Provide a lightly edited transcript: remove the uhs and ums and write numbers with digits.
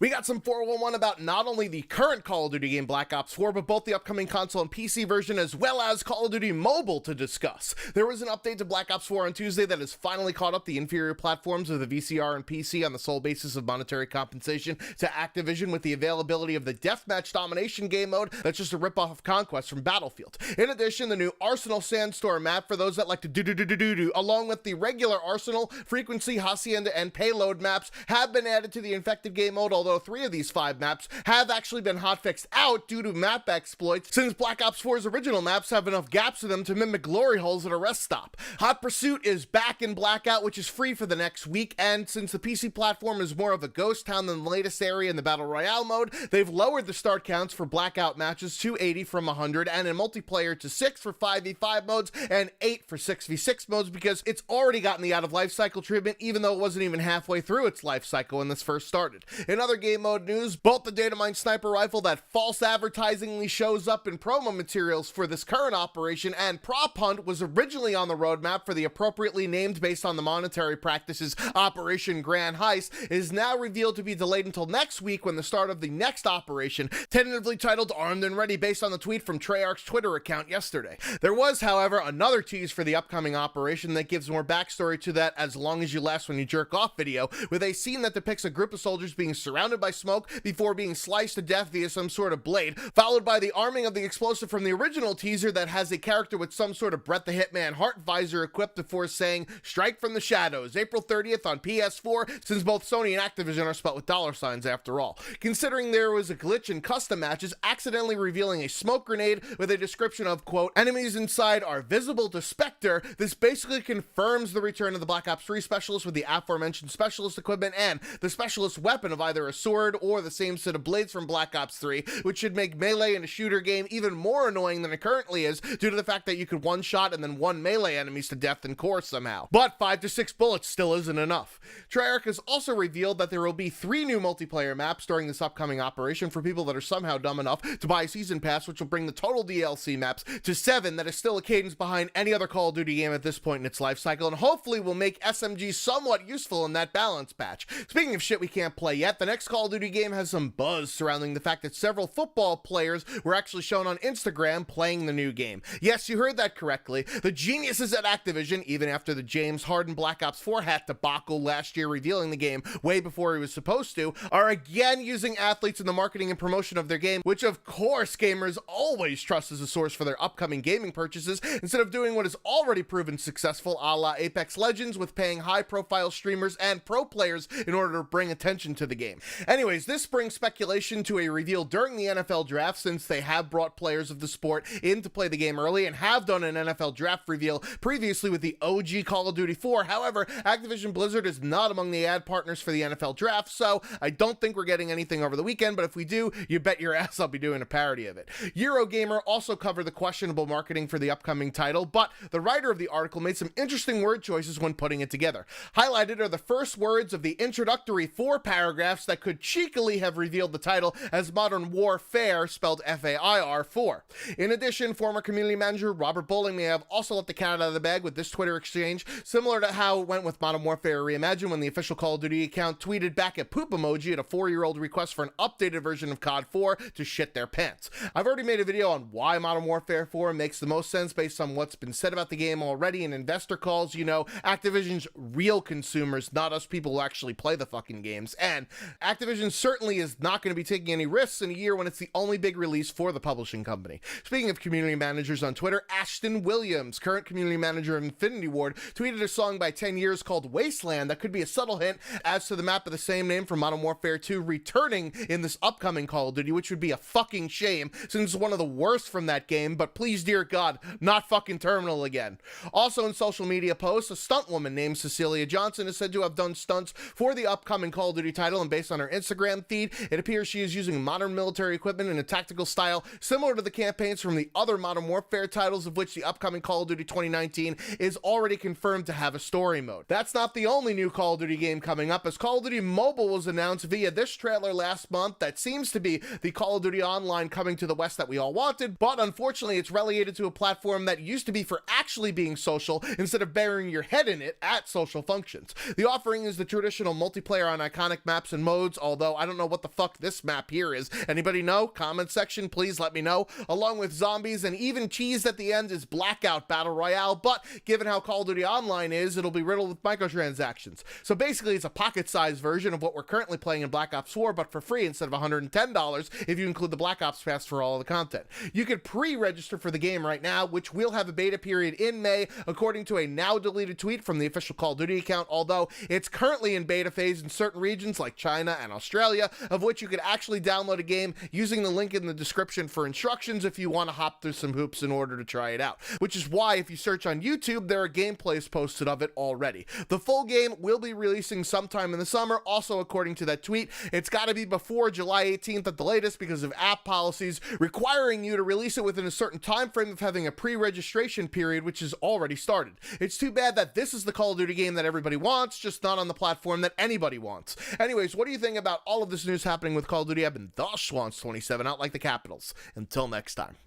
We got some 411 about not only the current Call of Duty game Black Ops 4, but both the upcoming console and PC version, as well as Call of Duty Mobile to discuss. There was an update to Black Ops 4 on Tuesday that has finally caught up the inferior platforms of the VCR and PC on the sole basis of monetary compensation to Activision with the availability of the Deathmatch Domination game mode that's just a ripoff of Conquest from Battlefield. In addition, the new Arsenal Sandstorm map for those that like to do, along with the regular Arsenal, Frequency, Hacienda, and Payload maps have been added to the Infected game mode, although 3 of these 5 maps have actually been hotfixed out due to map exploits, since Black Ops 4's original maps have enough gaps in them to mimic glory holes at a rest stop. Hot Pursuit is back in Blackout, which is free for the next week, and since the PC platform is more of a ghost town than the latest area in the Battle Royale mode, they've lowered the start counts for Blackout matches to 80 from 100, and in multiplayer to 6 for 5v5 modes and 8 for 6v6 modes, because it's already gotten the out-of-life cycle treatment, even though it wasn't even halfway through its life cycle when this first started. In other game mode news, both the Datamine sniper rifle that false advertisingly shows up in promo materials for this current operation and Prop Hunt was originally on the roadmap for the appropriately named based on the monetary practices Operation Grand Heist is now revealed to be delayed until next week when the start of the next operation, tentatively titled Armed and Ready based on the tweet from Treyarch's Twitter account yesterday. There was, however, another tease for the upcoming operation that gives more backstory to that as long as you last when you jerk off video, with a scene that depicts a group of soldiers being surrounded by smoke before being sliced to death via some sort of blade, followed by the arming of the explosive from the original teaser that has a character with some sort of Brett the Hitman heart visor equipped before saying, "Strike from the shadows, April 30th on PS4, since both Sony and Activision are spelled with dollar signs after all. Considering there was a glitch in custom matches, accidentally revealing a smoke grenade with a description of, quote, enemies inside are visible to Spectre, this basically confirms the return of the Black Ops 3 specialist with the aforementioned specialist equipment and the specialist weapon of either a sword or the same set of blades from Black Ops 3, which should make melee in a shooter game even more annoying than it currently is due to the fact that you could one-shot and then one melee enemies to death in core somehow. But 5 to 6 bullets still isn't enough. Treyarch has also revealed that there will be 3 new multiplayer maps during this upcoming operation for people that are somehow dumb enough to buy a season pass, which will bring the total DLC maps to 7. That is still a cadence behind any other Call of Duty game at this point in its life cycle, and hopefully will make SMG somewhat useful in that balance patch. Speaking of shit we can't play yet, the next Call of Duty game has some buzz surrounding the fact that several football players were actually shown on Instagram playing the new game. Yes, you heard that correctly. The geniuses at Activision, even after the James Harden Black Ops 4 hat debacle last year revealing the game way before he was supposed to, are again using athletes in the marketing and promotion of their game, which of course gamers always trust as a source for their upcoming gaming purchases, instead of doing what is already proven successful a la Apex Legends with paying high-profile streamers and pro players in order to bring attention to the game. Anyways, this brings speculation to a reveal during the NFL draft, since they have brought players of the sport in to play the game early and have done an NFL draft reveal previously with the OG Call of Duty 4. However, Activision Blizzard is not among the ad partners for the NFL draft, so I don't think we're getting anything over the weekend, but if we do, you bet your ass I'll be doing a parody of it. Eurogamer also covered the questionable marketing for the upcoming title, but the writer of the article made some interesting word choices when putting it together. Highlighted are the first words of the introductory 4 paragraphs that could cheekily have revealed the title as Modern Warfare, spelled F-A-I-R 4. In addition, former community manager Robert Bowling may have also let the cat out of the bag with this Twitter exchange, similar to how it went with Modern Warfare Reimagined when the official Call of Duty account tweeted back at poop emoji at a 4-year-old request for an updated version of COD 4 to shit their pants. I've already made a video on why Modern Warfare 4 makes the most sense based on what's been said about the game already in investor calls, you know, Activision's real consumers, not us people who actually play the fucking games, and Activision certainly is not going to be taking any risks in a year when it's the only big release for the publishing company. Speaking of community managers on Twitter, Ashton Williams, current community manager of Infinity Ward, tweeted a song by 10 Years called Wasteland that could be a subtle hint as to the map of the same name from Modern Warfare 2 returning in this upcoming Call of Duty, which would be a fucking shame since it's one of the worst from that game, but please, dear God, not fucking Terminal again. Also in social media posts, a stunt woman named Cecilia Johnson is said to have done stunts for the upcoming Call of Duty title, and based on her Instagram feed, it appears she is using modern military equipment in a tactical style similar to the campaigns from the other Modern Warfare titles, of which the upcoming Call of Duty 2019 is already confirmed to have a story mode. That's not the only new Call of Duty game coming up, as Call of Duty Mobile was announced via this trailer last month that seems to be the Call of Duty Online coming to the West that we all wanted, but unfortunately it's relegated to a platform that used to be for actually being social instead of burying your head in it at social functions. The offering is the traditional multiplayer on iconic maps and modes modes, although I don't know what the fuck this map here is. Anybody know? Comment section, please let me know. Along with zombies, and even Teased at the end is Blackout Battle Royale, but given how Call of Duty Online is, it'll be riddled with microtransactions. So basically, it's a pocket-sized version of what we're currently playing in Black Ops 4, but for free instead of $110 if you include the Black Ops Pass for all of the content. You can pre-register for the game right now, which will have a beta period in May, according to a now-deleted tweet from the official Call of Duty account, although it's currently in beta phase in certain regions like China and Australia, of which you could actually download a game using the link in the description for instructions if you want to hop through some hoops in order to try it out, which is why if you search on YouTube, there are gameplays posted of it already. The full game will be releasing sometime in the summer. Also, according to that tweet, it's got to be before July 18th at the latest because of app policies requiring you to release it within a certain time frame of having a pre-registration period, which has already started. It's too bad that this is the Call of Duty game that everybody wants, just not on the platform that anybody wants. Anyways, what do you think about all of this news happening with Call of Duty? I've been the Schwans27, out like the Capitals. Until next time.